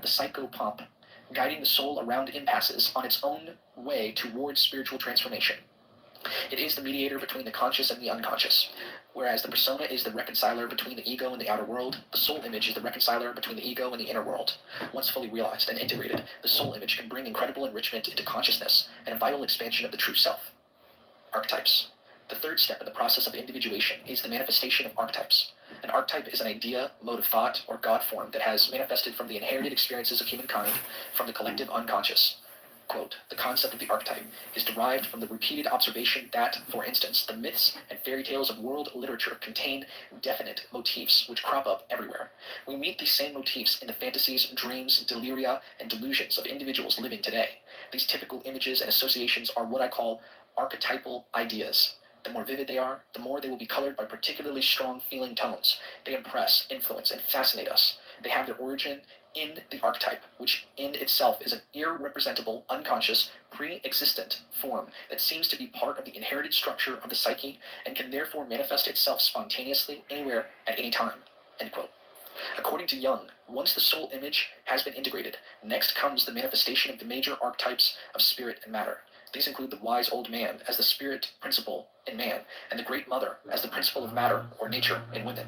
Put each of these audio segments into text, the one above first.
the psychopomp, guiding the soul around impasses on its own way towards spiritual transformation. It is the mediator between the conscious and the unconscious. Whereas the persona is the reconciler between the ego and the outer world, the soul image is the reconciler between the ego and the inner world. Once fully realized and integrated, the soul image can bring incredible enrichment into consciousness and a vital expansion of the true self. Archetypes. The third step in the process of individuation is the manifestation of archetypes. An archetype is an idea, mode of thought, or God form that has manifested from the inherited experiences of humankind from the collective unconscious. Quote, the concept of the archetype is derived from the repeated observation that, for instance, the myths and fairy tales of world literature contain definite motifs which crop up everywhere. We meet these same motifs in the fantasies, dreams, deliria, and delusions of individuals living today. These typical images and associations are what I call archetypal ideas. The more vivid they are, the more they will be colored by particularly strong feeling tones. They impress, influence, and fascinate us. They have their origin in the archetype, which in itself is an irrepresentable, unconscious, pre-existent form that seems to be part of the inherited structure of the psyche and can therefore manifest itself spontaneously anywhere at any time. End quote. According to Jung, once the soul image has been integrated, next comes the manifestation of the major archetypes of spirit and matter. These include the wise old man as the spirit principle in man, and the great mother as the principle of matter or nature in women.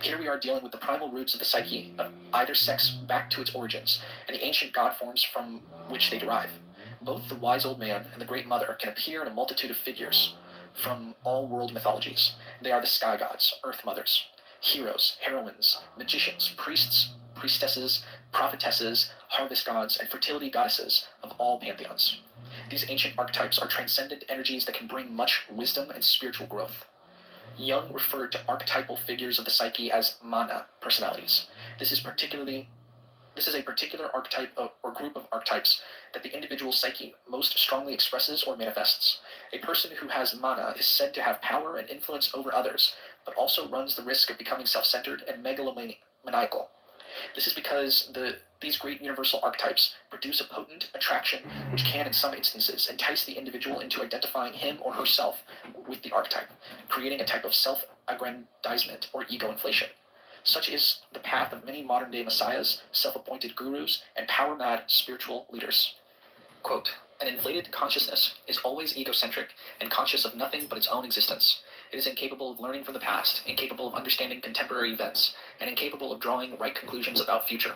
Here we are dealing with the primal roots of the psyche of either sex back to its origins, and the ancient god forms from which they derive. Both the wise old man and the great mother can appear in a multitude of figures from all world mythologies. They are the sky gods, earth mothers, heroes, heroines, magicians, priests, priestesses, prophetesses, harvest gods, and fertility goddesses of all pantheons. These ancient archetypes are transcendent energies that can bring much wisdom and spiritual growth. Jung referred to archetypal figures of the psyche as mana personalities. This is a particular archetype or group of archetypes that the individual psyche most strongly expresses or manifests. A person who has mana is said to have power and influence over others, but also runs the risk of becoming self-centered and megalomaniacal. This is because these great universal archetypes produce a potent attraction which can, in some instances, entice the individual into identifying him or herself with the archetype, creating a type of self-aggrandizement or ego inflation. Such is the path of many modern-day messiahs, self-appointed gurus, and power-mad spiritual leaders. Quote, an inflated consciousness is always egocentric and conscious of nothing but its own existence. It is incapable of learning from the past, incapable of understanding contemporary events, and incapable of drawing right conclusions about future.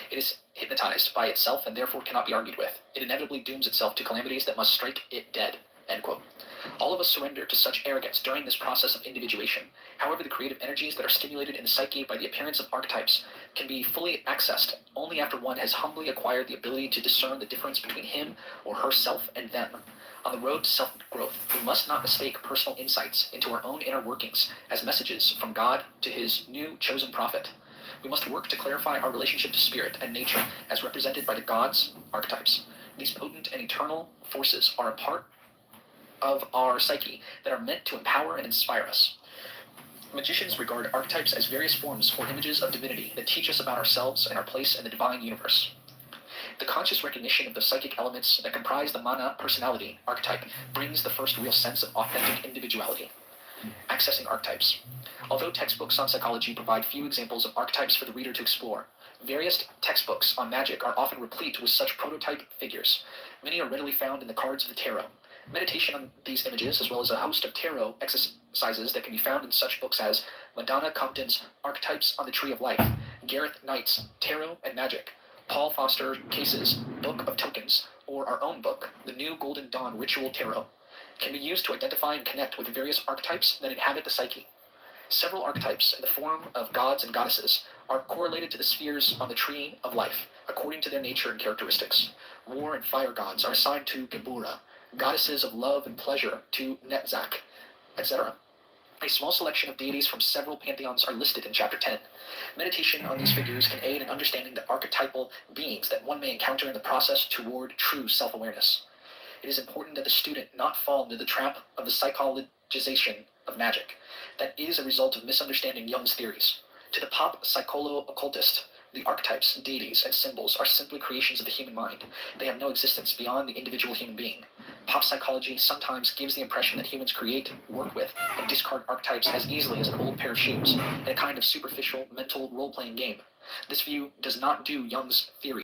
It is hypnotized by itself and therefore cannot be argued with. It inevitably dooms itself to calamities that must strike it dead. End quote. All of us surrender to such arrogance during this process of individuation. However, the creative energies that are stimulated in the psyche by the appearance of archetypes can be fully accessed only after one has humbly acquired the ability to discern the difference between him or herself and them. On the road to self-growth, we must not mistake personal insights into our own inner workings as messages from God to his new chosen prophet. We must work to clarify our relationship to spirit and nature as represented by the gods' archetypes. These potent and eternal forces are a part of our psyche that are meant to empower and inspire us. Magicians regard archetypes as various forms or images of divinity that teach us about ourselves and our place in the divine universe. The conscious recognition of the psychic elements that comprise the mana personality archetype brings the first real sense of authentic individuality. Accessing archetypes. Although textbooks on psychology provide few examples of archetypes for the reader to explore, various textbooks on magic are often replete with such prototype figures. Many are readily found in the cards of the tarot. Meditation on these images, as well as a host of tarot exercises that can be found in such books as Madonna Compton's Archetypes on the Tree of Life, Gareth Knight's Tarot and Magic, Paul Foster Case's Book of Tokens, or our own book, The New Golden Dawn Ritual Tarot, can be used to identify and connect with various archetypes that inhabit the psyche. Several archetypes in the form of gods and goddesses are correlated to the spheres on the Tree of Life, according to their nature and characteristics. War and fire gods are assigned to Gebura, goddesses of love and pleasure to Netzach, etc. A small selection of deities from several pantheons are listed in Chapter 10. Meditation on these figures can aid in understanding the archetypal beings that one may encounter in the process toward true self-awareness. It is important that the student not fall into the trap of the psychologization of magic that is a result of misunderstanding Jung's theories. To the pop psycholo-occultist, the archetypes, deities, and symbols are simply creations of the human mind. They have no existence beyond the individual human being. Pop psychology sometimes gives the impression that humans create, work with, and discard archetypes as easily as an old pair of shoes, in a kind of superficial mental role-playing game. This view does not do Jung's theory